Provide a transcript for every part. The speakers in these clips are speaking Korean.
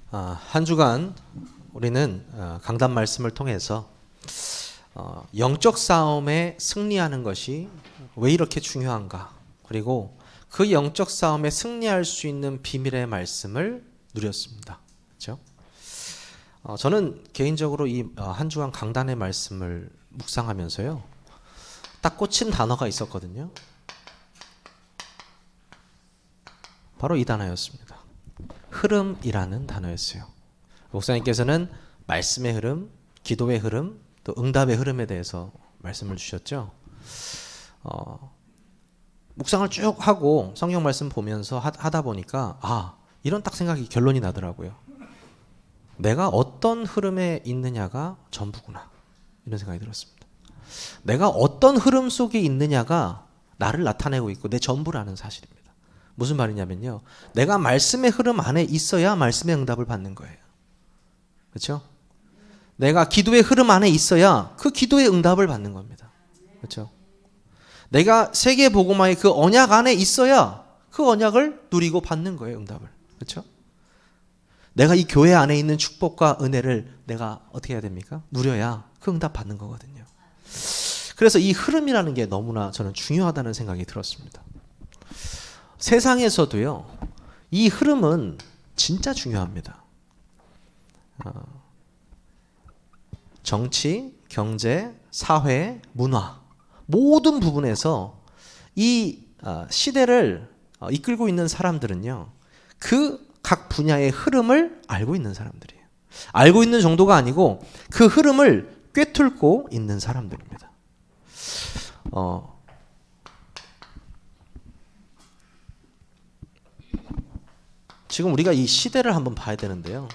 한 주간 우리는 강단 말씀을 통해서 영적 싸움에 승리하는 것이 왜 이렇게 중요한가, 그리고 그 영적 싸움에 승리할 수 있는 비밀의 말씀을 누렸습니다. 그렇죠? 저는 개인적으로 이 한 주간 강단의 말씀을 묵상하면서요, 딱 꽂힌 단어가 있었거든요. 바로 이 단어였습니다. 흐름이라는 단어였어요. 목사님께서는 말씀의 흐름, 기도의 흐름, 또 응답의 흐름에 대해서 말씀을 주셨죠. 묵상을 쭉 하고 성경 말씀 보면서 하다 보니까 이런 딱 생각이 결론이 나더라고요. 내가 어떤 흐름에 있느냐가 전부구나, 이런 생각이 들었습니다. 내가 어떤 흐름 속에 있느냐가 나를 나타내고 있고 내 전부라는 사실입니다. 무슨 말이냐면요, 내가 말씀의 흐름 안에 있어야 말씀의 응답을 받는 거예요. 그렇죠? 내가 기도의 흐름 안에 있어야 그 기도의 응답을 받는 겁니다. 그렇죠? 내가 세계 복음화의 그 언약 안에 있어야 그 언약을 누리고 받는 거예요, 응답을. 그렇죠? 내가 이 교회 안에 있는 축복과 은혜를 내가 어떻게 해야 됩니까? 누려야 그 응답 받는 거거든요. 그래서 이 흐름이라는 게 너무나 저는 중요하다는 생각이 들었습니다. 세상에서도요, 이 흐름은 진짜 중요합니다. 정치, 경제, 사회, 문화, 모든 부분에서 이 시대를 이끌고 있는 사람들은요, 그 각 분야의 흐름을 알고 있는 사람들이에요. 알고 있는 정도가 아니고 그 흐름을 꿰뚫고 있는 사람들입니다. 지금 우리가 이 시대를 한번 봐야 되는데요,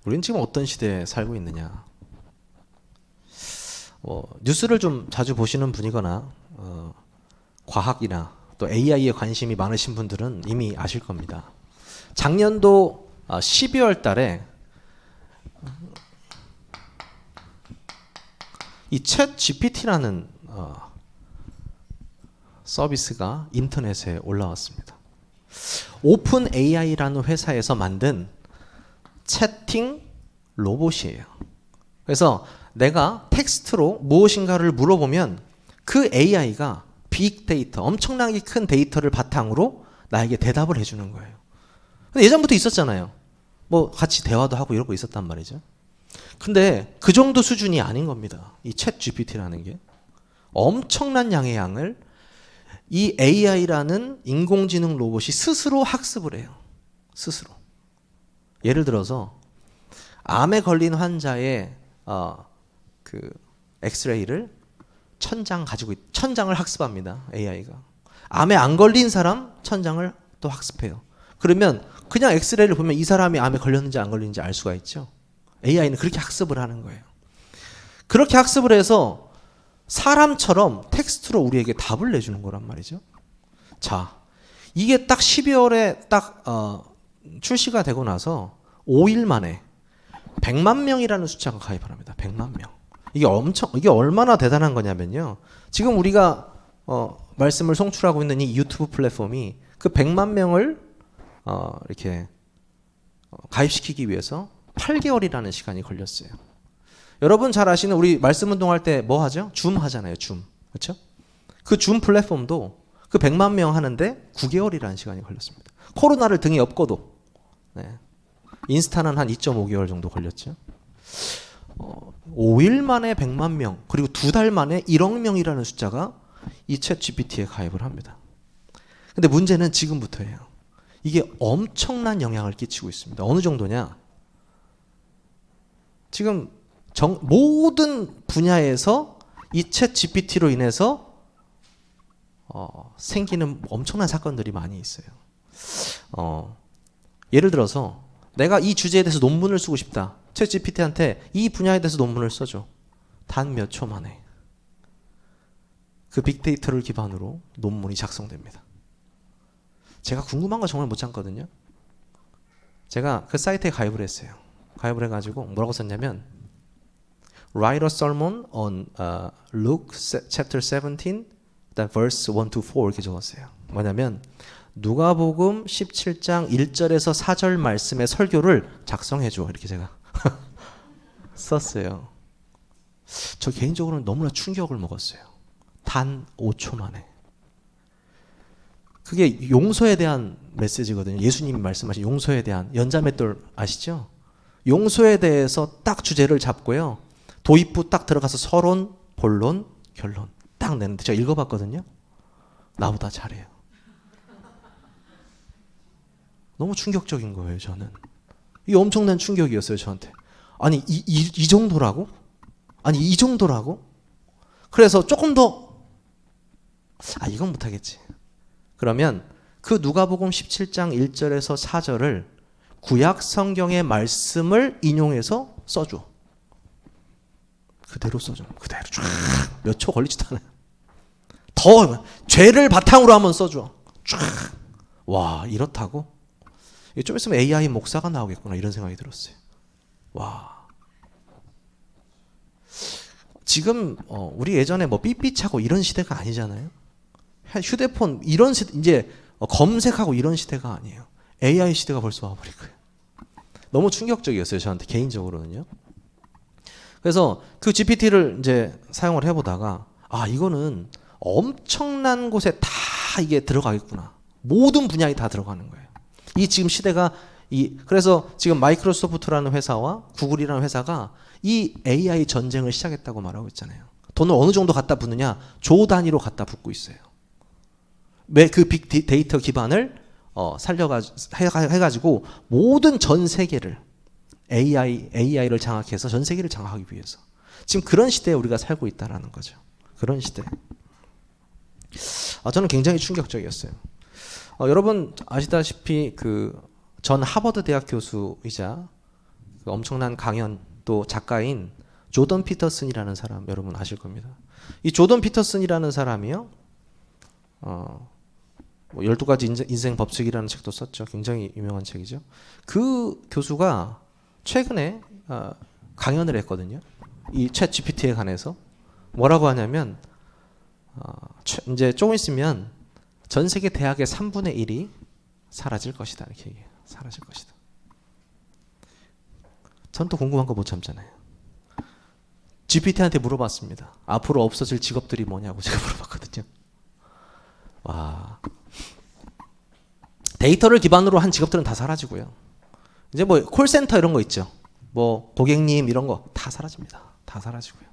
우리는 지금 어떤 시대에 살고 있느냐. 뉴스를 좀 자주 보시는 분이거나 과학이나 또 AI에 관심이 많으신 분들은 이미 아실 겁니다. 작년도 12월 달에 이 챗 GPT라는 서비스가 인터넷에 올라왔습니다. 오픈 AI라는 회사에서 만든 채팅 로봇이에요. 그래서 내가 텍스트로 무엇인가를 물어보면 그 AI가 빅데이터, 엄청나게 큰 데이터를 바탕으로 나에게 대답을 해주는 거예요. 근데 예전부터 있었잖아요. 뭐 같이 대화도 하고 이러고 있었단 말이죠. 근데 그 정도 수준이 아닌 겁니다. 이 챗 GPT라는 게 엄청난 양의 양을 이 AI라는 인공지능 로봇이 스스로 학습을 해요. 스스로. 예를 들어서 암에 걸린 환자의 그 엑스레이를 1000장을 학습합니다. AI가. 암에 안 걸린 사람 1000장을 또 학습해요. 그러면 그냥 엑스레이를 보면 이 사람이 암에 걸렸는지 안 걸렸는지 알 수가 있죠. AI는 그렇게 학습을 하는 거예요. 그렇게 학습을 해서 사람처럼 텍스트로 우리에게 답을 내주는 거란 말이죠. 자, 이게 딱 12월에 딱 출시가 되고 나서 5일 만에 100만 명이라는 숫자가 가입을 합니다. 100만 명. 이게 얼마나 대단한 거냐면요, 지금 우리가 말씀을 송출하고 있는 이 유튜브 플랫폼이 그 100만 명을 이렇게 가입시키기 위해서 8개월이라는 시간이 걸렸어요. 여러분 잘 아시는, 우리 말씀 운동할 때 뭐 하죠? 줌 하잖아요. 줌. 그렇죠? 그 줌 플랫폼도 그 100만 명 하는데 9개월이라는 시간이 걸렸습니다. 코로나를 등에 업고도. 네. 인스타는 한 2.5개월 정도 걸렸죠. 5일 만에 100만 명, 그리고 2달 만에 1억 명이라는 숫자가 이 챗 GPT에 가입을 합니다. 근데 문제는 지금부터예요. 이게 엄청난 영향을 끼치고 있습니다. 어느 정도냐? 지금 모든 분야에서 이 챗 GPT로 인해서 생기는 엄청난 사건들이 많이 있어요. 예를 들어서 내가 이 주제에 대해서 논문을 쓰고 싶다. 챗 GPT한테 이 분야에 대해서 논문을 써줘. 단 몇 초 만에 그 빅데이터를 기반으로 논문이 작성됩니다. 제가 궁금한 거 정말 못 참거든요. 제가 그 사이트에 가입을 했어요. 가입을 해가지고 뭐라고 썼냐면 Write a sermon on Luke chapter 17, verse 1 to 4 이렇게 적었어요. 뭐냐면 누가복음 17장 1절에서 4절 말씀의 설교를 작성해줘. 이렇게 제가 썼어요. 저 개인적으로는 너무나 충격을 먹었어요. 단 5초 만에. 그게 용서에 대한 메시지거든요. 예수님이 말씀하신 용서에 대한 연자맷돌 아시죠? 용서에 대해서 딱 주제를 잡고요. 도입부 딱 들어가서 서론, 본론, 결론 딱 내는데 제가 읽어봤거든요. 나보다 잘해요. 너무 충격적인 거예요, 저는. 이게 엄청난 충격이었어요, 저한테. 아니, 이 정도라고? 아니, 이 정도라고? 그래서 조금 더, 이건 못하겠지. 그러면 그 누가복음 17장 1절에서 4절을 구약 성경의 말씀을 인용해서 써줘. 그대로 써줘. 그대로 쫙 몇 초 걸리지도 않아요. 더 죄를 바탕으로 한번 써줘. 쫙. 와, 이렇다고? 좀 있으면 AI 목사가 나오겠구나 이런 생각이 들었어요. 와. 지금 우리 예전에 뭐 삐삐차고 이런 시대가 아니잖아요. 휴대폰 이런 시대, 이제 검색하고 이런 시대가 아니에요. AI 시대가 벌써 와버린 거예요. 너무 충격적이었어요, 저한테 개인적으로는요. 그래서 그 GPT를 이제 사용을 해보다가 이거는 엄청난 곳에 다 이게 들어가겠구나. 모든 분야에 다 들어가는 거예요. 이 지금 시대가 그래서 지금 마이크로소프트라는 회사와 구글이라는 회사가 이 AI 전쟁을 시작했다고 말하고 있잖아요. 돈을 어느 정도 갖다 붓느냐? 조 단위로 갖다 붓고 있어요. 왜 그 빅데이터 기반을 해가지고 모든 전 세계를 AI를 장악해서 전 세계를 장악하기 위해서 지금 그런 시대에 우리가 살고 있다라는 거죠. 그런 시대. 저는 굉장히 충격적이었어요. 여러분 아시다시피 그 전 하버드 대학 교수이자 그 엄청난 강연 또 작가인 조던 피터슨이라는 사람 여러분 아실 겁니다. 이 조던 피터슨이라는 사람이요. 12가지 인생 법칙이라는 책도 썼죠. 굉장히 유명한 책이죠. 그 교수가 최근에 강연을 했거든요. 이 챗 GPT에 관해서 뭐라고 하냐면 이제 조금 있으면 전 세계 대학의 3분의 1이 사라질 것이다 이렇게 얘기해요. 사라질 것이다. 전 또 궁금한 거 못 참잖아요. GPT한테 물어봤습니다. 앞으로 없어질 직업들이 뭐냐고 제가 물어봤거든요. 와. 데이터를 기반으로 한 직업들은 다 사라지고요. 이제 뭐 콜센터 이런 거 있죠. 뭐 고객님 이런 거 다 사라집니다. 다 사라지고요.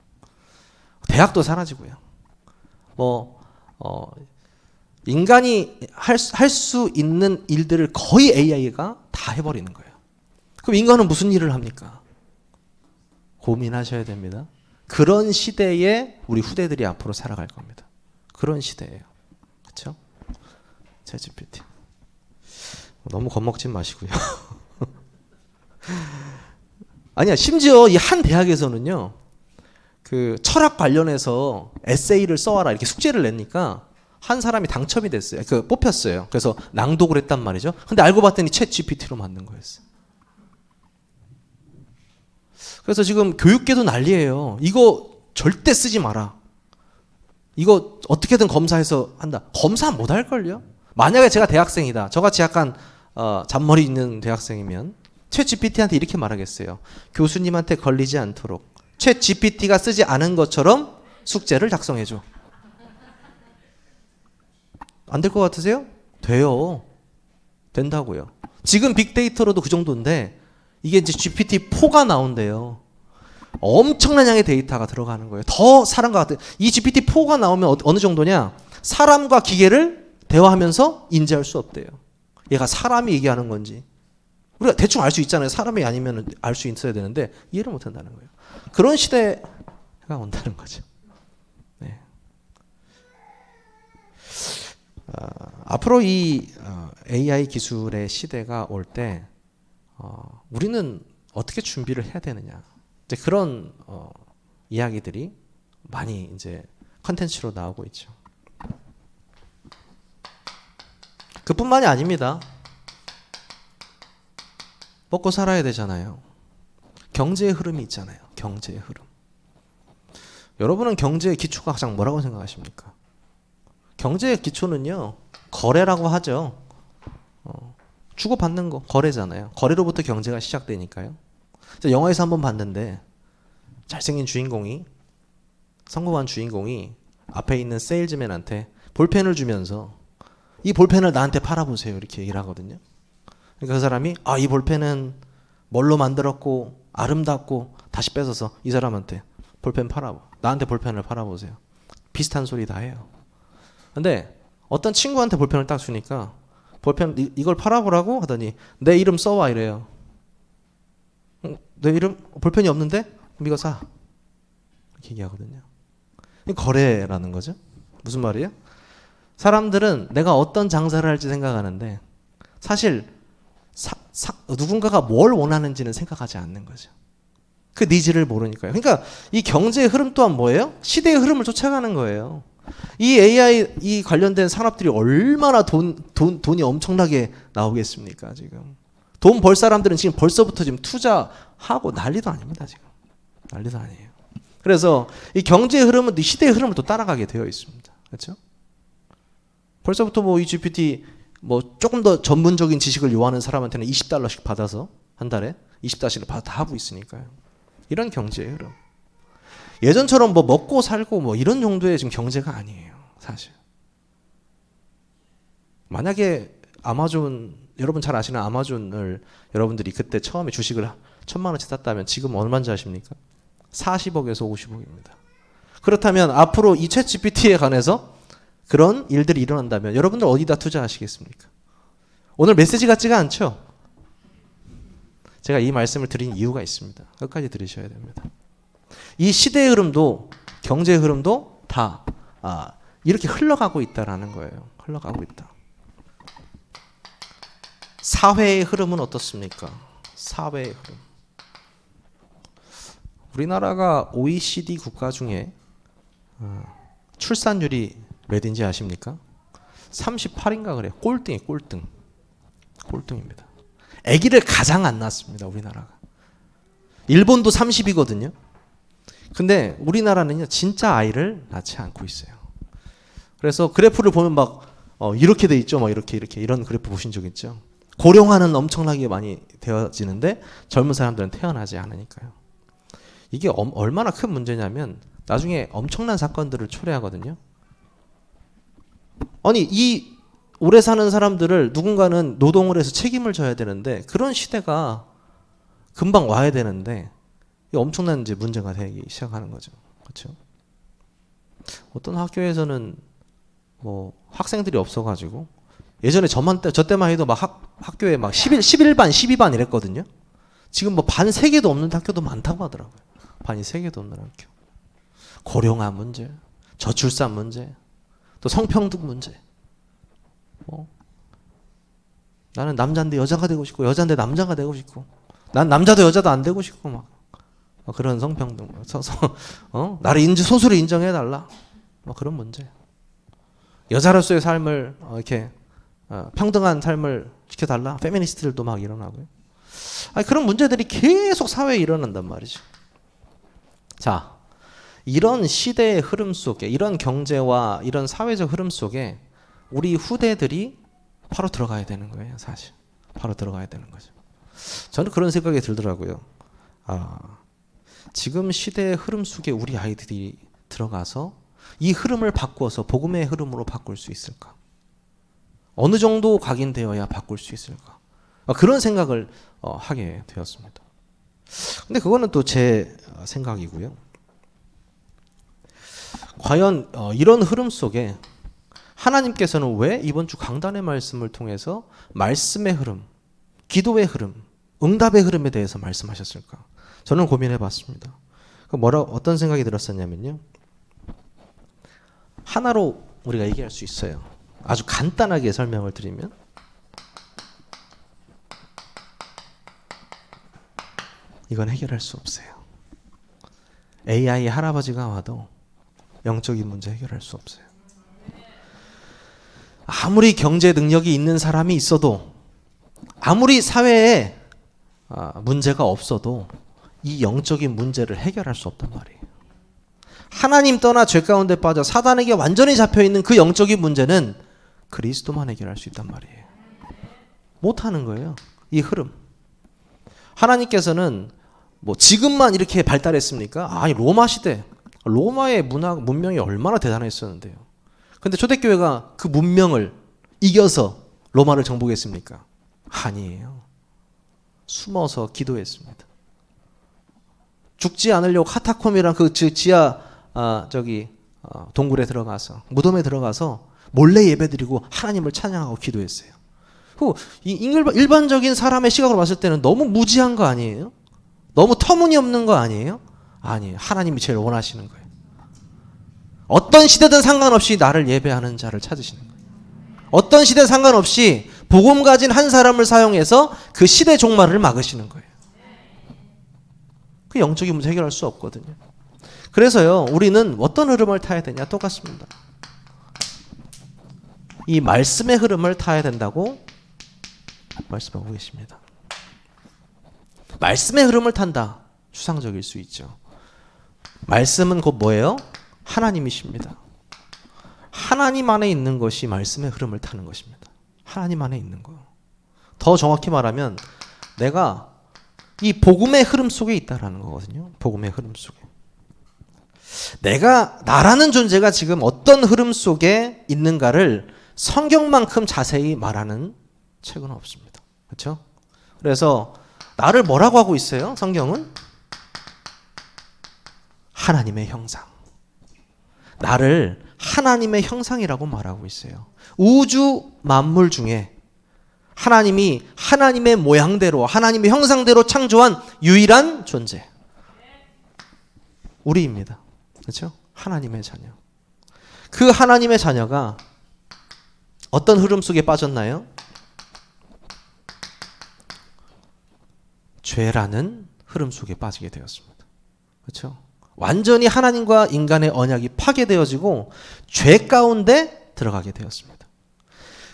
대학도 사라지고요. 뭐 인간이 할 수 있는 일들을 거의 AI가 다 해버리는 거예요. 그럼 인간은 무슨 일을 합니까? 고민하셔야 됩니다. 그런 시대에 우리 후대들이 앞으로 살아갈 겁니다. 그런 시대예요. 그렇죠? 챗GPT. 너무 겁먹지 마시고요. 아니야, 심지어 이 한 대학에서는요, 그 철학 관련해서 에세이를 써와라 이렇게 숙제를 내니까 한 사람이 당첨이 됐어요. 뽑혔어요. 그래서 낭독을 했단 말이죠. 근데 알고 봤더니 챗 GPT로 만든 거였어요. 그래서 지금 교육계도 난리예요. 이거 절대 쓰지 마라. 이거 어떻게든 검사해서 한다. 검사 못 할걸요? 만약에 제가 대학생이다. 저같이 약간 잔머리 있는 대학생이면 챗 GPT한테 이렇게 말하겠어요. 교수님한테 걸리지 않도록 챗 GPT가 쓰지 않은 것처럼 숙제를 작성해줘. 안 될 것 같으세요? 돼요. 된다고요. 지금 빅데이터로도 그 정도인데 이게 이제 GPT-4가 나온대요. 엄청난 양의 데이터가 들어가는 거예요. 더 사람과 같은. 이 GPT-4가 나오면 어느 정도냐? 사람과 기계를 대화하면서 인지할 수 없대요. 얘가 사람이 얘기하는 건지. 우리가 대충 알 수 있잖아요. 사람이 아니면 알 수 있어야 되는데 이해를 못 한다는 거예요. 그런 시대가 온다는 거죠. 네. 앞으로 이 AI 기술의 시대가 올 때 우리는 어떻게 준비를 해야 되느냐. 이제 그런 이야기들이 많이 이제 컨텐츠로 나오고 있죠. 그뿐만이 아닙니다. 먹고 살아야 되잖아요. 경제의 흐름이 있잖아요. 경제의 흐름. 여러분은 경제의 기초가 가장 뭐라고 생각하십니까? 경제의 기초는요, 거래라고 하죠. 주고받는 거 거래잖아요. 거래로부터 경제가 시작되니까요. 영화에서 한번 봤는데 잘생긴 주인공이 성공한 주인공이 앞에 있는 세일즈맨한테 볼펜을 주면서 이 볼펜을 나한테 팔아보세요 이렇게 얘기를 하거든요. 그러니까 그 사람이 이 볼펜은 뭘로 만들었고 아름답고 다시 뺏어서 이 사람한테 나한테 볼펜을 팔아보세요. 비슷한 소리 다 해요. 근데 어떤 친구한테 볼펜을 딱 주니까 볼펜 이걸 팔아보라고 하더니 내 이름 써와 이래요. 내 이름 볼펜이 없는데 그럼 이거 사 이렇게 얘기하거든요. 거래라는 거죠. 무슨 말이에요? 사람들은 내가 어떤 장사를 할지 생각하는데 사실 누군가가 뭘 원하는지는 생각하지 않는 거죠. 그 니즈를 모르니까요. 그러니까 이 경제의 흐름 또한 뭐예요? 시대의 흐름을 쫓아가는 거예요. 이 AI 이 관련된 산업들이 얼마나 돈이 엄청나게 나오겠습니까? 지금 돈 벌 사람들은 지금 벌써부터 지금 투자하고 난리도 아닙니다. 지금 난리도 아니에요. 그래서 이 경제의 흐름은 이 시대의 흐름을 또 따라가게 되어 있습니다. 그렇죠? 벌써부터 뭐 이 GPT 뭐 조금 더 전문적인 지식을 요하는 사람한테는 $20씩 받아서 한 달에 $20을 받아 다 하고 있으니까요. 이런 경제의 흐름. 예전처럼 뭐 먹고 살고 뭐 이런 정도의 지금 경제가 아니에요. 사실. 만약에 아마존 여러분 잘 아시는 아마존을 여러분들이 그때 처음에 주식을 1,000만 원치 샀다면 지금 얼마인지 아십니까? 40억에서 50억입니다. 그렇다면 앞으로 이 챗 GPT에 관해서 그런 일들이 일어난다면 여러분들 어디다 투자하시겠습니까? 오늘 메시지 같지가 않죠? 제가 이 말씀을 드린 이유가 있습니다. 끝까지 들으셔야 됩니다. 이 시대의 흐름도 경제의 흐름도 다 이렇게 흘러가고 있다라는 거예요. 흘러가고 있다. 사회의 흐름은 어떻습니까? 사회의 흐름. 우리나라가 OECD 국가 중에 출산율이 몇인지 아십니까? 38인가 그래요. 꼴등이에요. 꼴등. 꼴등입니다. 아기를 가장 안 낳습니다. 우리나라가. 일본도 30이거든요. 근데 우리나라는요 진짜 아이를 낳지 않고 있어요. 그래서 그래프를 보면 막 이렇게 돼 있죠. 막 이렇게 이런 그래프 보신 적 있죠? 고령화는 엄청나게 많이 되어지는데 젊은 사람들은 태어나지 않으니까요. 이게 얼마나 큰 문제냐면 나중에 엄청난 사건들을 초래하거든요. 아니 이 오래 사는 사람들을 누군가는 노동을 해서 책임을 져야 되는데 그런 시대가 금방 와야 되는데 엄청난 이제 문제가 되기 시작하는 거죠. 그렇죠? 어떤 학교에서는 뭐 학생들이 없어가지고 예전에 저 때만 해도 막 학교에 막 11반, 12반 이랬거든요. 지금 뭐 반 3개도 없는 학교도 많다고 하더라고요. 반이 3개도 없는 학교. 고령화 문제, 저출산 문제, 또 성평등 문제. 나는 남자인데 여자가 되고 싶고 여자인데 남자가 되고 싶고 난 남자도 여자도 안 되고 싶고 막 그런 성평등, 나를 소수로 인정해달라. 그런 문제. 여자로서의 삶을 이렇게 평등한 삶을 지켜달라. 페미니스트들도 막 일어나고요. 그런 문제들이 계속 사회에 일어난단 말이죠. 자, 이런 시대의 흐름 속에, 이런 경제와 이런 사회적 흐름 속에 우리 후대들이 바로 들어가야 되는 거예요, 사실. 바로 들어가야 되는 거죠. 저는 그런 생각이 들더라고요. 지금 시대의 흐름 속에 우리 아이들이 들어가서 이 흐름을 바꿔서 복음의 흐름으로 바꿀 수 있을까? 어느 정도 각인되어야 바꿀 수 있을까? 그런 생각을 하게 되었습니다. 근데 그거는 또 제 생각이고요. 과연 이런 흐름 속에 하나님께서는 왜 이번 주 강단의 말씀을 통해서 말씀의 흐름, 기도의 흐름, 응답의 흐름에 대해서 말씀하셨을까? 저는 고민해 봤습니다. 어떤 생각이 들었었냐면요. 하나로 우리가 얘기할 수 있어요. 아주 간단하게 설명을 드리면 이건 해결할 수 없어요. AI 할아버지가 와도 영적인 문제 해결할 수 없어요. 아무리 경제 능력이 있는 사람이 있어도 아무리 사회에 문제가 없어도 이 영적인 문제를 해결할 수 없단 말이에요. 하나님 떠나 죄 가운데 빠져 사단에게 완전히 잡혀있는 그 영적인 문제는 그리스도만 해결할 수 있단 말이에요. 못하는 거예요. 이 흐름. 하나님께서는 뭐 지금만 이렇게 발달했습니까? 아니 로마 시대, 로마의 문명이 얼마나 대단했었는데요. 근데 초대교회가 그 문명을 이겨서 로마를 정복했습니까? 아니에요. 숨어서 기도했습니다. 죽지 않으려고 카타콤이란 그 지하 동굴에 들어가서 무덤에 들어가서 몰래 예배드리고 하나님을 찬양하고 기도했어요. 일반적인 사람의 시각으로 봤을 때는 너무 무지한 거 아니에요? 너무 터무니없는 거 아니에요? 아니에요. 하나님이 제일 원하시는 거예요. 어떤 시대든 상관없이 나를 예배하는 자를 찾으시는 거예요. 어떤 시대 상관없이 복음 가진 한 사람을 사용해서 그 시대 종말을 막으시는 거예요. 그 영적인 문제 해결할 수 없거든요. 그래서요, 우리는 어떤 흐름을 타야 되냐? 똑같습니다. 이 말씀의 흐름을 타야 된다고 말씀하고 계십니다. 말씀의 흐름을 탄다. 추상적일 수 있죠. 말씀은 곧 뭐예요? 하나님이십니다. 하나님 안에 있는 것이 말씀의 흐름을 타는 것입니다. 하나님 안에 있는 거. 더 정확히 말하면 내가 이 복음의 흐름 속에 있다라는 거거든요. 복음의 흐름 속에. 내가 나라는 존재가 지금 어떤 흐름 속에 있는가를 성경만큼 자세히 말하는 책은 없습니다. 그렇죠? 그래서 나를 뭐라고 하고 있어요? 성경은 하나님의 형상. 나를 하나님의 형상이라고 말하고 있어요. 우주 만물 중에 하나님이 하나님의 모양대로 하나님의 형상대로 창조한 유일한 존재. 우리입니다. 그렇죠? 하나님의 자녀. 그 하나님의 자녀가 어떤 흐름 속에 빠졌나요? 죄라는 흐름 속에 빠지게 되었습니다. 그렇죠? 완전히 하나님과 인간의 언약이 파괴되어지고 죄 가운데 들어가게 되었습니다.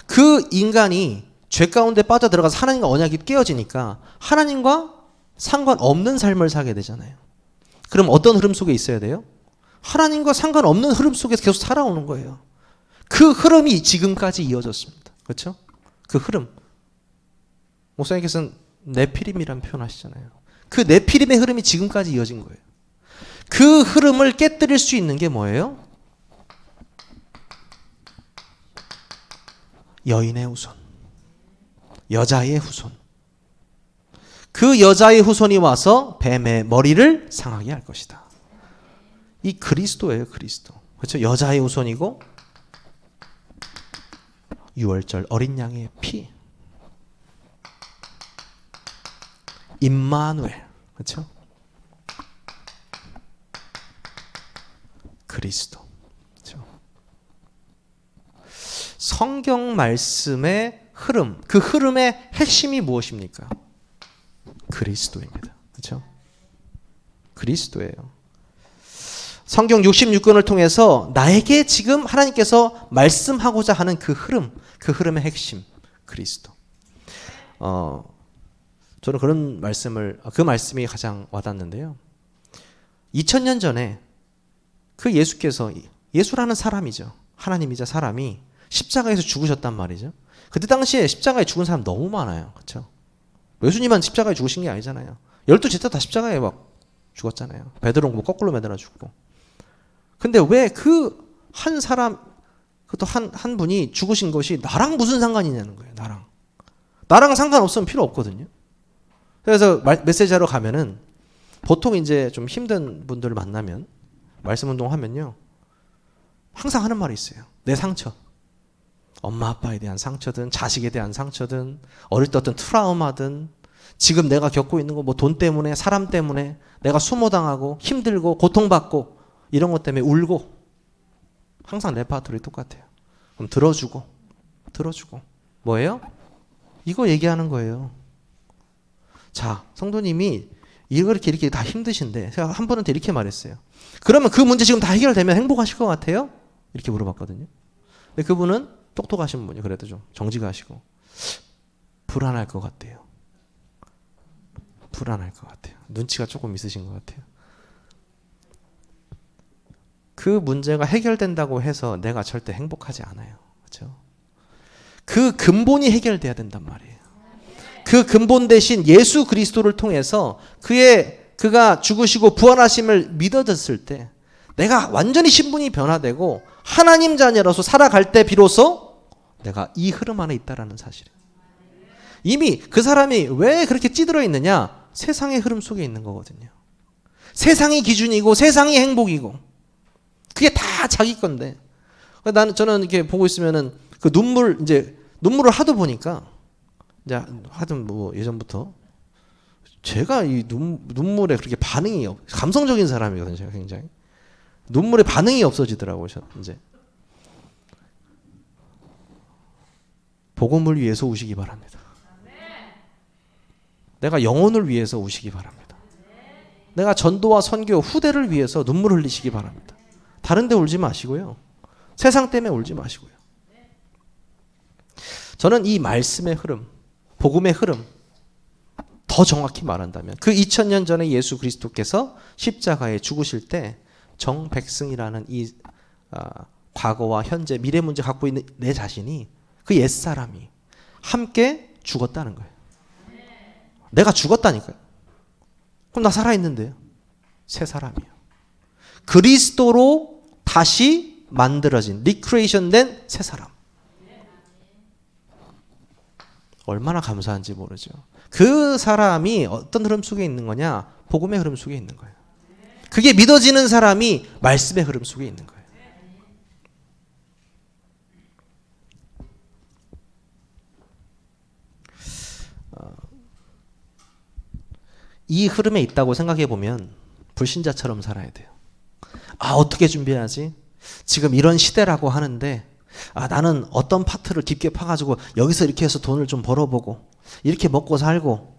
그 인간이 죄 가운데 빠져 들어가서 하나님과 언약이 깨어지니까 하나님과 상관없는 삶을 살게 되잖아요. 그럼 어떤 흐름 속에 있어야 돼요? 하나님과 상관없는 흐름 속에서 계속 살아오는 거예요. 그 흐름이 지금까지 이어졌습니다. 그렇죠? 그 흐름. 목사님께서는 네피림이라는 표현 하시잖아요. 그 네피림의 흐름이 지금까지 이어진 거예요. 그 흐름을 깨뜨릴 수 있는 게 뭐예요? 여인의 후손. 여자의 후손. 그 여자의 후손이 와서 뱀의 머리를 상하게 할 것이다. 이 그리스도예요, 그리스도. 그렇죠? 여자의 후손이고 유월절 어린 양의 피. 임마누엘. 그렇죠? 그리스도. 그렇죠? 성경 말씀의 흐름, 그 흐름의 핵심이 무엇입니까? 그리스도입니다. 그렇죠? 그리스도예요. 성경 66권을 통해서 나에게 지금 하나님께서 말씀하고자 하는 그 흐름, 그 흐름의 핵심, 그리스도. 저는 그 말씀이 가장 와닿는데요. 2000년 전에 그 예수라는 사람이죠. 하나님이자 사람이 십자가에서 죽으셨단 말이죠. 그때 당시에 십자가에 죽은 사람 너무 많아요. 그렇죠? 예수님만 십자가에 죽으신 게 아니잖아요. 12제자 다 십자가에 막 죽었잖아요. 베드로 뭐 거꾸로 매달아 죽고. 근데 왜 그 한 사람, 그것도 한 분이 죽으신 것이 나랑 무슨 상관이냐는 거예요. 나랑 상관없으면 필요 없거든요. 그래서 메시지하러 가면은 보통 이제 좀 힘든 분들을 만나면 말씀 운동하면요. 항상 하는 말이 있어요. 내 상처. 엄마 아빠에 대한 상처든 자식에 대한 상처든 어릴 때 어떤 트라우마든 지금 내가 겪고 있는 거 뭐 돈 때문에 사람 때문에 내가 수모당하고 힘들고 고통받고 이런 것 때문에 울고 항상 레파토리 똑같아요. 그럼 들어주고 뭐예요? 이거 얘기하는 거예요. 자, 성도님이 이렇게 다 힘드신데 제가 한 분한테 이렇게 말했어요. 그러면 그 문제 지금 다 해결되면 행복하실 것 같아요? 이렇게 물어봤거든요. 근데 그분은 똑똑하신 분이 그래도 좀 정지가 하시고 불안할 것 같대요. 불안할 것 같아요. 눈치가 조금 있으신 것 같아요. 그 문제가 해결된다고 해서 내가 절대 행복하지 않아요. 그렇죠? 그 근본이 해결돼야 된단 말이에요. 그 근본 대신 예수 그리스도를 통해서 그가 죽으시고 부활하심을 믿어졌을 때 내가 완전히 신분이 변화되고 하나님 자녀로서 살아갈 때 비로소 내가 이 흐름 안에 있다라는 사실이에요. 이미 그 사람이 왜 그렇게 찌들어 있느냐? 세상의 흐름 속에 있는 거거든요. 세상이 기준이고 세상이 행복이고 그게 다 자기 건데 저는 이렇게 보고 있으면은 그 눈물을 하도 보니까 이제 하여튼 뭐 예전부터 제가 이 눈물에 그렇게 감성적인 사람이거든요. 제가 굉장히 눈물에 반응이 없어지더라고요. 이제 복음을 위해서 우시기 바랍니다. 내가 영혼을 위해서 우시기 바랍니다. 내가 전도와 선교 후대를 위해서 눈물 흘리시기 바랍니다. 다른 데 울지 마시고요. 세상 때문에 울지 마시고요. 저는 이 말씀의 흐름, 복음의 흐름, 더 정확히 말한다면 그 2000년 전에 예수 그리스도께서 십자가에 죽으실 때 정백승이라는 이 과거와 현재, 미래 문제 갖고 있는 내 자신이 그 옛사람이 함께 죽었다는 거예요. 내가 죽었다니까요. 그럼 나 살아있는데요. 새 사람이에요. 그리스도로 다시 만들어진, 리크리에이션 된 새 사람. 얼마나 감사한지 모르죠. 그 사람이 어떤 흐름 속에 있는 거냐? 복음의 흐름 속에 있는 거예요. 그게 믿어지는 사람이 말씀의 흐름 속에 있는 거예요. 이 흐름에 있다고 생각해 보면 불신자처럼 살아야 돼요. 어떻게 준비해야지? 지금 이런 시대라고 하는데 나는 어떤 파트를 깊게 파가지고 여기서 이렇게 해서 돈을 좀 벌어보고 이렇게 먹고 살고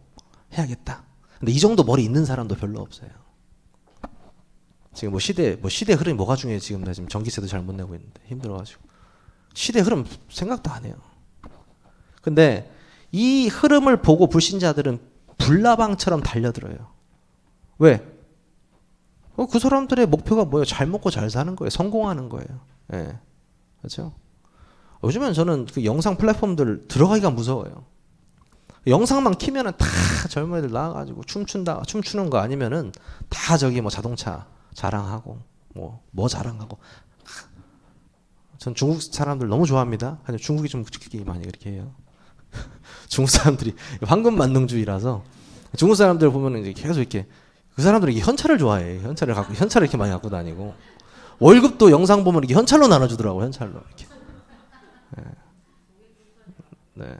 해야겠다. 근데 이 정도 머리 있는 사람도 별로 없어요. 지금 시대 흐름이 뭐가 중요해? 지금 나 지금 전기세도 잘 못 내고 있는데 힘들어가지고 시대 흐름 생각도 안 해요. 근데 이 흐름을 보고 불신자들은 불나방처럼 달려들어요. 왜? 그 사람들의 목표가 뭐예요? 잘 먹고 잘 사는 거예요. 성공하는 거예요. 예. 그렇죠? 요즘엔 저는 그 영상 플랫폼들 들어가기가 무서워요. 영상만 키면은 다 젊은 애들 나와가지고 춤추는 거 아니면은 다 저기 뭐 자동차 자랑하고 뭐 자랑하고. 전 중국 사람들 너무 좋아합니다. 하지만 중국이 좀 그렇게 많이 그렇게 해요. 중국 사람들이 황금 만능주의라서 중국 사람들 보면은 이제 계속 이렇게 그 사람들이 현찰을 좋아해. 현찰을 이렇게 많이 갖고 다니고 월급도 영상 보면 이렇게 현찰로 나눠주더라고. 현찰로 이렇게. 네.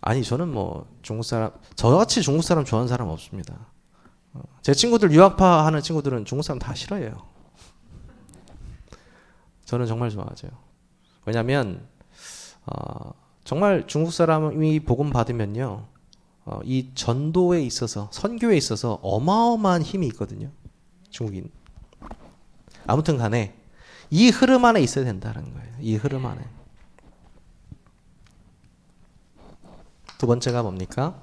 아니 저는 뭐 중국 사람 저같이 중국 사람 좋아하는 사람 없습니다. 제 친구들 유학파 하는 친구들은 중국 사람 다 싫어해요. 저는 정말 좋아하죠. 왜냐하면 정말 중국 사람이 복음 받으면요, 이 전도에 있어서 선교에 있어서 어마어마한 힘이 있거든요. 중국인. 아무튼 간에 이 흐름 안에 있어야 된다는 거예요. 이 흐름 안에. 두 번째가 뭡니까?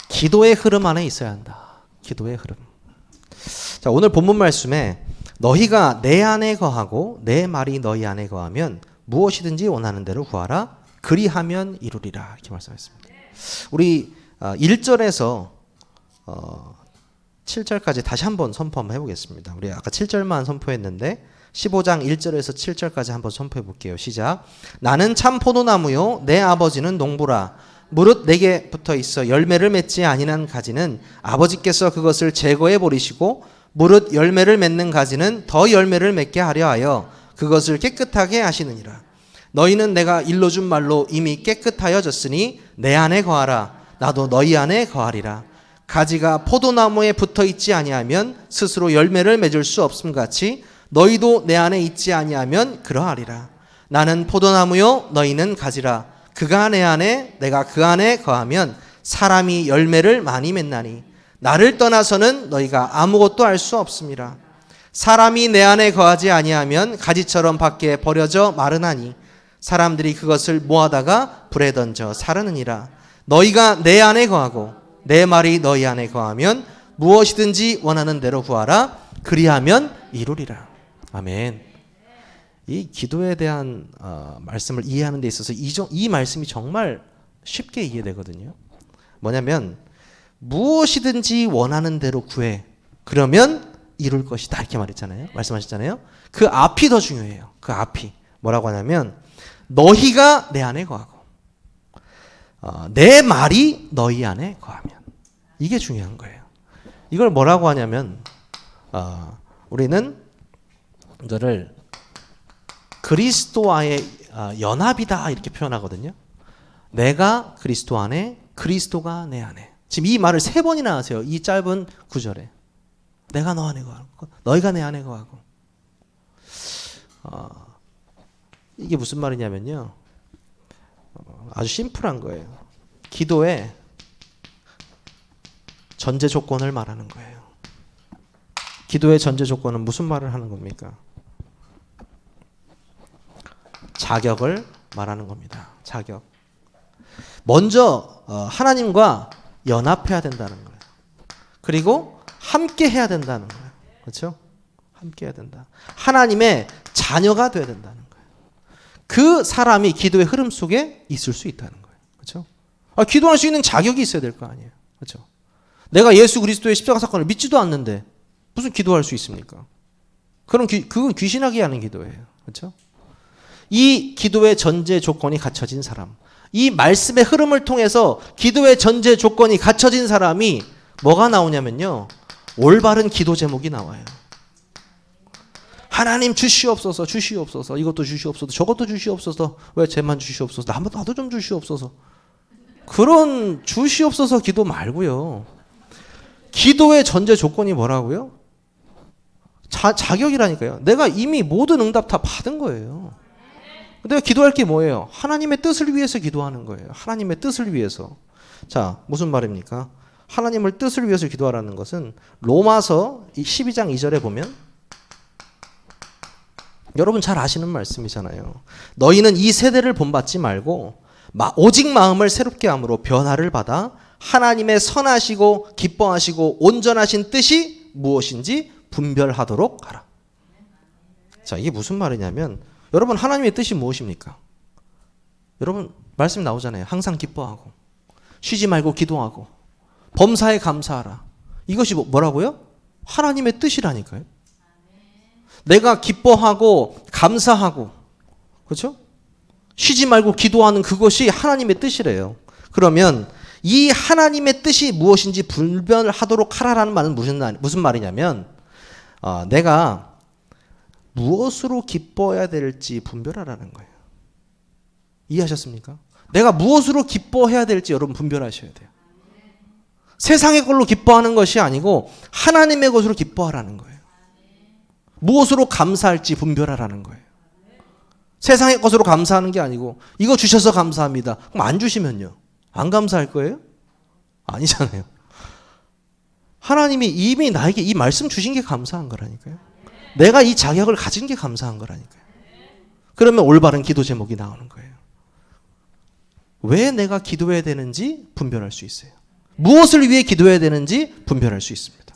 기도의 흐름 안에 있어야 한다. 기도의 흐름. 자, 오늘 본문 말씀에 너희가 내 안에 거하고 내 말이 너희 안에 거하면 무엇이든지 원하는 대로 구하라. 그리하면 이루리라. 이렇게 말씀했습니다. 우리 1절에서 7절까지 다시 한번 선포 한번 해보겠습니다. 우리 아까 7절만 선포했는데 15장 1절에서 7절까지 한번 선포해 볼게요. 시작. 나는 참 포도나무요 내 아버지는 농부라. 무릇 내게 붙어 있어 열매를 맺지 아니한 가지는 아버지께서 그것을 제거해 버리시고 무릇 열매를 맺는 가지는 더 열매를 맺게 하려 하여 그것을 깨끗하게 하시느니라. 너희는 내가 일러준 말로 이미 깨끗하여졌으니 내 안에 거하라. 나도 너희 안에 거하리라. 가지가 포도나무에 붙어 있지 아니하면 스스로 열매를 맺을 수 없음 같이 너희도 내 안에 있지 아니하면 그러하리라. 나는 포도나무요 너희는 가지라. 그가 내 안에 내가 그 안에 거하면 사람이 열매를 많이 맺나니 나를 떠나서는 너희가 아무것도 할 수 없음이라. 사람이 내 안에 거하지 아니하면 가지처럼 밖에 버려져 마르나니 사람들이 그것을 모아다가 불에 던져 사르느니라. 너희가 내 안에 거하고 내 말이 너희 안에 거하면 무엇이든지 원하는 대로 구하라. 그리하면 이루리라. 아멘. 이 기도에 대한 말씀을 이해하는 데 있어서 이 말씀이 정말 쉽게 이해되거든요. 뭐냐면 무엇이든지 원하는 대로 구해. 그러면 이룰 것이다. 이렇게 말했잖아요. 말씀하셨잖아요. 그 앞이 더 중요해요. 그 앞이. 뭐라고 하냐면 너희가 내 안에 거하고 내 말이 너희 안에 거하면. 이게 중요한 거예요. 이걸 뭐라고 하냐면 우리는 이거를 그리스도와의 연합이다 이렇게 표현하거든요. 내가 그리스도 안에, 그리스도가 내 안에. 지금 이 말을 3번이나 하세요. 이 짧은 구절에. 내가 너 안에 거하고 너희가 내 안에 거하고. 이게 무슨 말이냐면요. 아주 심플한 거예요. 기도의 전제 조건을 말하는 거예요. 기도의 전제 조건은 무슨 말을 하는 겁니까? 자격을 말하는 겁니다. 자격. 먼저 하나님과 연합해야 된다는 거예요. 그리고 함께 해야 된다는 거예요. 그렇죠? 함께 해야 된다. 하나님의 자녀가 돼야 된다는 거예요. 그 사람이 기도의 흐름 속에 있을 수 있다는 거예요. 그렇죠? 기도할 수 있는 자격이 있어야 될 거 아니에요. 그렇죠? 내가 예수 그리스도의 십자가 사건을 믿지도 않는데 무슨 기도할 수 있습니까? 그건 귀신하게 하는 기도예요. 그렇죠? 이 기도의 전제 조건이 갖춰진 사람, 이 말씀의 흐름을 통해서 기도의 전제 조건이 갖춰진 사람이 뭐가 나오냐면요. 올바른 기도 제목이 나와요. 하나님 주시옵소서, 주시옵소서, 이것도 주시옵소서, 저것도 주시옵소서, 왜 쟤만 주시옵소서, 나도 좀 주시옵소서. 그런 주시옵소서 기도 말고요. 기도의 전제 조건이 뭐라고요? 자격이라니까요. 내가 이미 모든 응답 다 받은 거예요. 내가 기도할 게 뭐예요? 하나님의 뜻을 위해서 기도하는 거예요. 하나님의 뜻을 위해서. 자, 무슨 말입니까? 하나님을 뜻을 위해서 기도하라는 것은 로마서 12장 2절에 보면 여러분 잘 아시는 말씀이잖아요. 너희는 이 세대를 본받지 말고 오직 마음을 새롭게 함으로 변화를 받아 하나님의 선하시고 기뻐하시고 온전하신 뜻이 무엇인지 분별하도록 하라. 자, 이게 무슨 말이냐면 여러분 하나님의 뜻이 무엇입니까? 여러분 말씀 나오잖아요. 항상 기뻐하고 쉬지 말고 기도하고 범사에 감사하라. 이것이 뭐라고요? 하나님의 뜻이라니까요. 내가 기뻐하고 감사하고 그렇죠? 쉬지 말고 기도하는 그것이 하나님의 뜻이래요. 그러면 이 하나님의 뜻이 무엇인지 분별하도록 하라라는 말은 무슨 말이냐면 내가 무엇으로 기뻐해야 될지 분별하라는 거예요. 이해하셨습니까? 내가 무엇으로 기뻐해야 될지 여러분 분별하셔야 돼요. 세상의 걸로 기뻐하는 것이 아니고 하나님의 것으로 기뻐하라는 거예요. 무엇으로 감사할지 분별하라는 거예요. 세상의 것으로 감사하는 게 아니고 이거 주셔서 감사합니다. 그럼 안 주시면요? 안 감사할 거예요? 아니잖아요. 하나님이 이미 나에게 이 말씀 주신 게 감사한 거라니까요. 내가 이 자격을 가진 게 감사한 거라니까요. 그러면 올바른 기도 제목이 나오는 거예요. 왜 내가 기도해야 되는지 분별할 수 있어요. 무엇을 위해 기도해야 되는지 분별할 수 있습니다.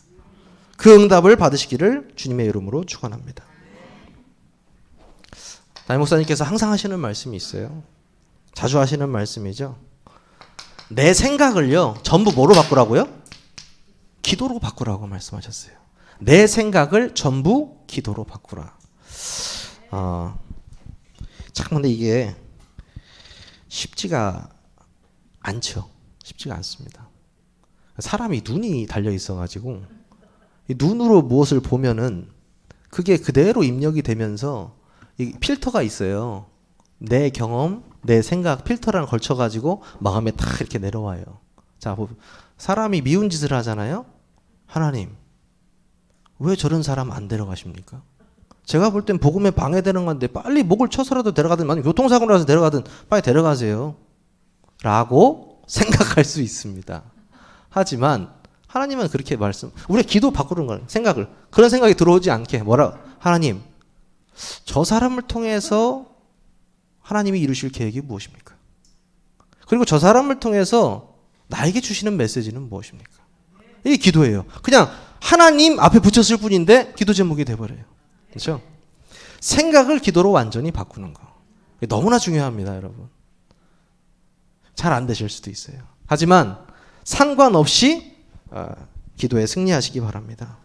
그 응답을 받으시기를 주님의 이름으로 축원합니다. 담임 목사님께서 항상 하시는 말씀이 있어요. 자주 하시는 말씀이죠. 내 생각을요 전부 뭐로 바꾸라고요? 기도로 바꾸라고 말씀하셨어요. 내 생각을 전부 기도로 바꾸라. 참 근데 이게 쉽지가 않죠. 쉽지가 않습니다. 사람이 눈이 달려 있어가지고 이 눈으로 무엇을 보면은 그게 그대로 입력이 되면서 이 필터가 있어요. 내 경험, 내 생각 필터랑 걸쳐가지고 마음에 딱 이렇게 내려와요. 자, 사람이 미운 짓을 하잖아요. 하나님, 왜 저런 사람 안 데려가십니까? 제가 볼 땐 복음에 방해되는 건데 빨리 목을 쳐서라도 데려가든 아니면 교통사고 나서 데려가든 빨리 데려가세요. 라고 생각할 수 있습니다. 하지만 하나님은 그렇게 우리가 기도 바꾸는 거예요. 생각을. 그런 생각이 들어오지 않게 하나님, 저 사람을 통해서 하나님이 이루실 계획이 무엇입니까? 그리고 저 사람을 통해서 나에게 주시는 메시지는 무엇입니까? 이게 기도예요. 그냥 하나님 앞에 붙였을 뿐인데 기도 제목이 돼버려요. 그렇죠? 생각을 기도로 완전히 바꾸는 거. 너무나 중요합니다, 여러분. 잘 안 되실 수도 있어요. 하지만 상관없이 기도에 승리하시기 바랍니다.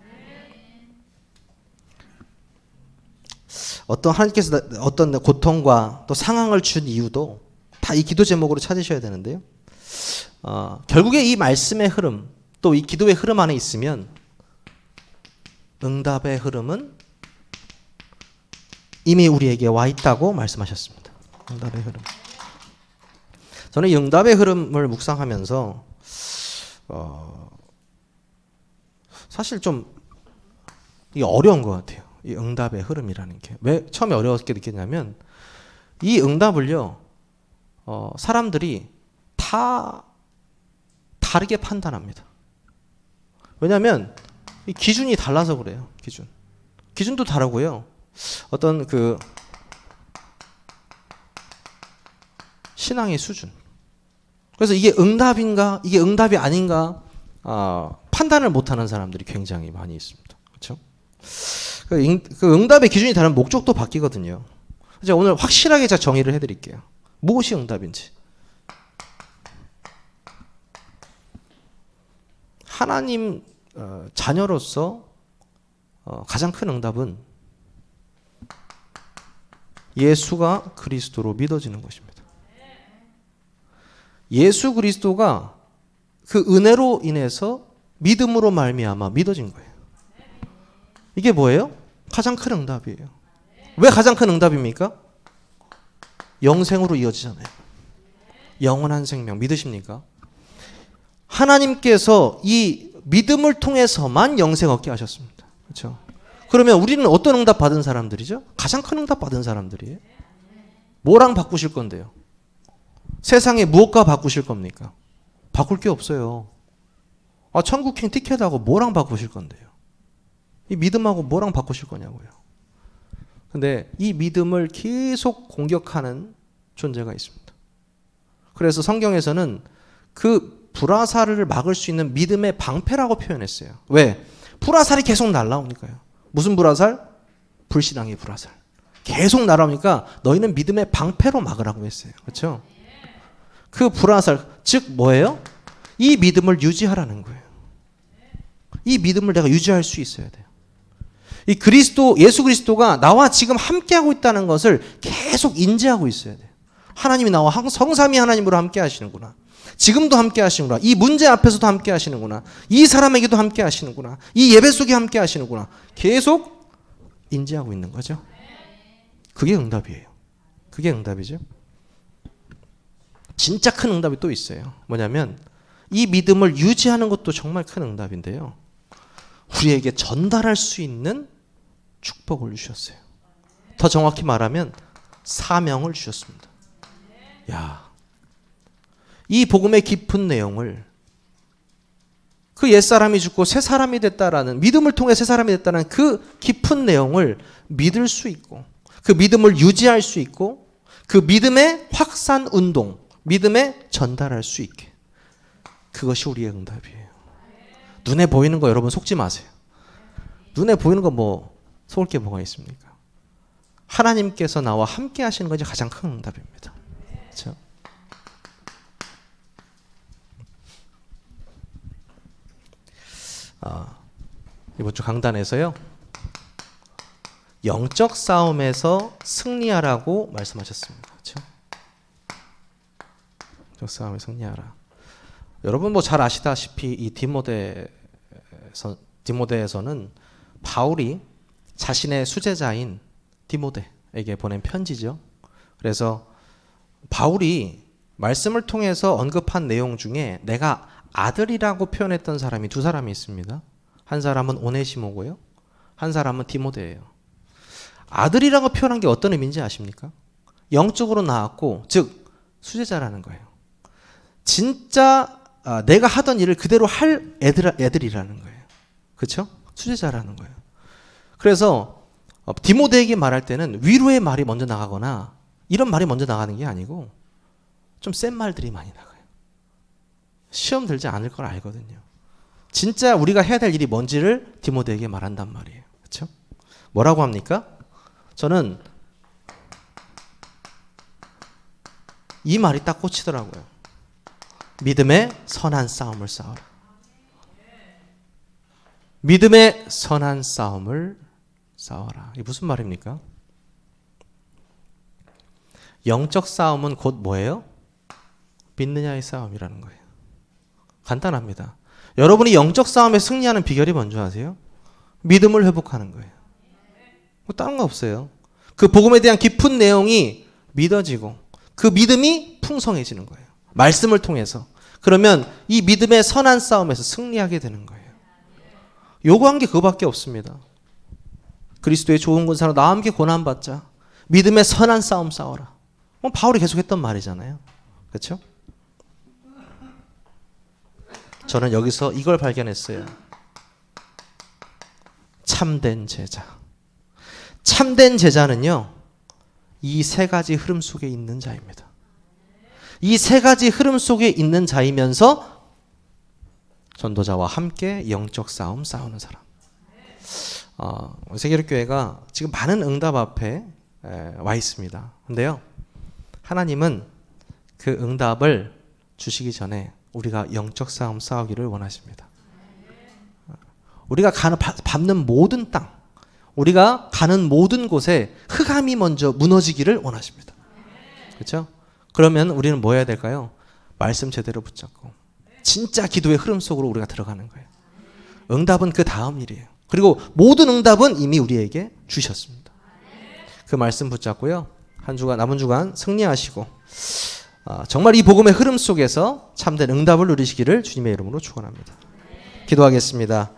하나님께서 어떤 고통과 또 상황을 준 이유도 다 이 기도 제목으로 찾으셔야 되는데요. 결국에 이 말씀의 흐름, 또 이 기도의 흐름 안에 있으면 응답의 흐름은 이미 우리에게 와 있다고 말씀하셨습니다. 응답의 흐름. 저는 이 응답의 흐름을 묵상하면서 사실 좀 이게 어려운 것 같아요. 이 응답의 흐름이라는 게. 왜 처음에 어렵게 느꼈냐면 이 응답을요, 사람들이 다 다르게 판단합니다. 왜냐하면 이 기준이 달라서 그래요. 기준도 다르고요. 어떤 그 신앙의 수준. 그래서 이게 응답인가, 이게 응답이 아닌가 판단을 못하는 사람들이 굉장히 많이 있습니다. 그렇죠? 그 응답의 기준이 다른 목적도 바뀌거든요. 제가 오늘 확실하게 제가 정의를 해드릴게요. 무엇이 응답인지. 하나님 자녀로서 가장 큰 응답은 예수가 그리스도로 믿어지는 것입니다. 예수 그리스도가 그 은혜로 인해서 믿음으로 말미암아 믿어진 거예요. 이게 뭐예요? 가장 큰 응답이에요. 왜 가장 큰 응답입니까? 영생으로 이어지잖아요. 영원한 생명 믿으십니까? 하나님께서 이 믿음을 통해서만 영생 얻게 하셨습니다. 그렇죠? 그러면 우리는 어떤 응답 받은 사람들이죠? 가장 큰 응답 받은 사람들이에요. 뭐랑 바꾸실 건데요? 세상에 무엇과 바꾸실 겁니까? 바꿀 게 없어요. 천국행 티켓하고 뭐랑 바꾸실 건데요? 이 믿음하고 뭐랑 바꾸실 거냐고요. 근데 이 믿음을 계속 공격하는 존재가 있습니다. 그래서 성경에서는 그 불화살을 막을 수 있는 믿음의 방패라고 표현했어요. 왜? 불화살이 계속 날라오니까요. 무슨 불화살? 불신앙의 불화살. 계속 날아오니까 너희는 믿음의 방패로 막으라고 했어요. 그렇죠? 그 불화살, 즉 뭐예요? 이 믿음을 유지하라는 거예요. 이 믿음을 내가 유지할 수 있어야 돼요. 이 예수 그리스도가 나와 지금 함께하고 있다는 것을 계속 인지하고 있어야 돼요. 하나님이 나와 성삼위 하나님으로 함께 하시는구나. 지금도 함께 하시는구나. 이 문제 앞에서도 함께 하시는구나. 이 사람에게도 함께 하시는구나. 이 예배 속에 함께 하시는구나. 계속 인지하고 있는 거죠. 그게 응답이에요. 그게 응답이죠. 진짜 큰 응답이 또 있어요. 뭐냐면 이 믿음을 유지하는 것도 정말 큰 응답인데요. 우리에게 전달할 수 있는 축복을 주셨어요. 더 정확히 말하면 사명을 주셨습니다. 야, 이 복음의 깊은 내용을 그 옛사람이 죽고 새 사람이 됐다라는 믿음을 통해 새 사람이 됐다는 그 깊은 내용을 믿을 수 있고 그 믿음을 유지할 수 있고 그 믿음의 확산 운동, 믿음에 전달할 수 있게. 그것이 우리의 응답이에요. 눈에 보이는 거 여러분 속지 마세요. 눈에 보이는 거 뭐 속을 게 뭐가 있습니까? 하나님께서 나와 함께 하시는 것이 가장 큰 응답입니다. 그렇죠? 이번 주 강단에서요. 영적 싸움에서 승리하라고 말씀하셨습니다. 그렇죠? 영적 싸움에 승리하라. 여러분 뭐 잘 아시다시피 이 디모데에서는 바울이 자신의 수제자인 디모데에게 보낸 편지죠. 그래서 바울이 말씀을 통해서 언급한 내용 중에 내가 아들이라고 표현했던 사람이 두 사람이 있습니다. 한 사람은 오네시모고요. 한 사람은 디모데예요. 아들이라고 표현한 게 어떤 의미인지 아십니까? 영적으로 낳았고 즉 수제자라는 거예요. 진짜 내가 하던 일을 그대로 할 애들이라는 거예요. 그렇죠? 수제자라는 거예요. 그래서 디모데에게 말할 때는 위로의 말이 먼저 나가거나 이런 말이 먼저 나가는 게 아니고 좀 센 말들이 많이 나가요. 시험 들지 않을 걸 알거든요. 진짜 우리가 해야 될 일이 뭔지를 디모데에게 말한단 말이에요. 그렇죠? 뭐라고 합니까? 저는 이 말이 딱 꽂히더라고요. 믿음의 선한 싸움을 싸워라. 믿음의 선한 싸움을 싸워라. 이게 무슨 말입니까? 영적 싸움은 곧 뭐예요? 믿느냐의 싸움이라는 거예요. 간단합니다. 여러분이 영적 싸움에 승리하는 비결이 뭔지 아세요? 믿음을 회복하는 거예요. 뭐 다른 거 없어요. 그 복음에 대한 깊은 내용이 믿어지고 그 믿음이 풍성해지는 거예요. 말씀을 통해서. 그러면 이 믿음의 선한 싸움에서 승리하게 되는 거예요. 요구한 게 그거밖에 없습니다. 그리스도의 좋은 권사로 나와 함께 고난받자. 믿음의 선한 싸움 싸워라. 바울이 계속 했던 말이잖아요. 그렇죠? 저는 여기서 이걸 발견했어요. 참된 제자. 참된 제자는요, 이 세 가지 흐름 속에 있는 자입니다. 이 세 가지 흐름 속에 있는 자이면서 전도자와 함께 영적 싸움 싸우는 사람. 세계력교회가 지금 많은 응답 앞에 와 있습니다. 근데요, 하나님은 그 응답을 주시기 전에 우리가 영적 싸움 싸우기를 원하십니다. 우리가 밟는 모든 땅, 우리가 가는 모든 곳에 흑암이 먼저 무너지기를 원하십니다. 그렇죠? 그러면 우리는 뭐 해야 될까요? 말씀 제대로 붙잡고 진짜 기도의 흐름 속으로 우리가 들어가는 거예요. 응답은 그 다음 일이에요. 그리고 모든 응답은 이미 우리에게 주셨습니다. 그 말씀 붙잡고요. 한 주간, 남은 주간 승리하시고 정말 이 복음의 흐름 속에서 참된 응답을 누리시기를 주님의 이름으로 축원합니다. 기도하겠습니다.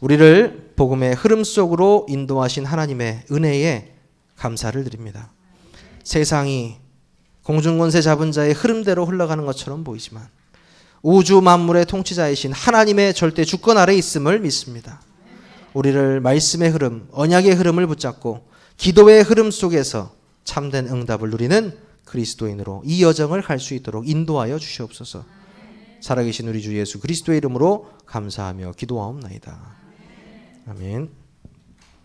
우리를 복음의 흐름 속으로 인도하신 하나님의 은혜에 감사를 드립니다. 세상이 공중권세 잡은 자의 흐름대로 흘러가는 것처럼 보이지만 우주 만물의 통치자이신 하나님의 절대 주권 아래 있음을 믿습니다. 우리를 말씀의 흐름, 언약의 흐름을 붙잡고 기도의 흐름 속에서 참된 응답을 누리는 그리스도인으로 이 여정을 갈 수 있도록 인도하여 주시옵소서. 살아계신 우리 주 예수 그리스도의 이름으로 감사하며 기도하옵나이다. 아멘.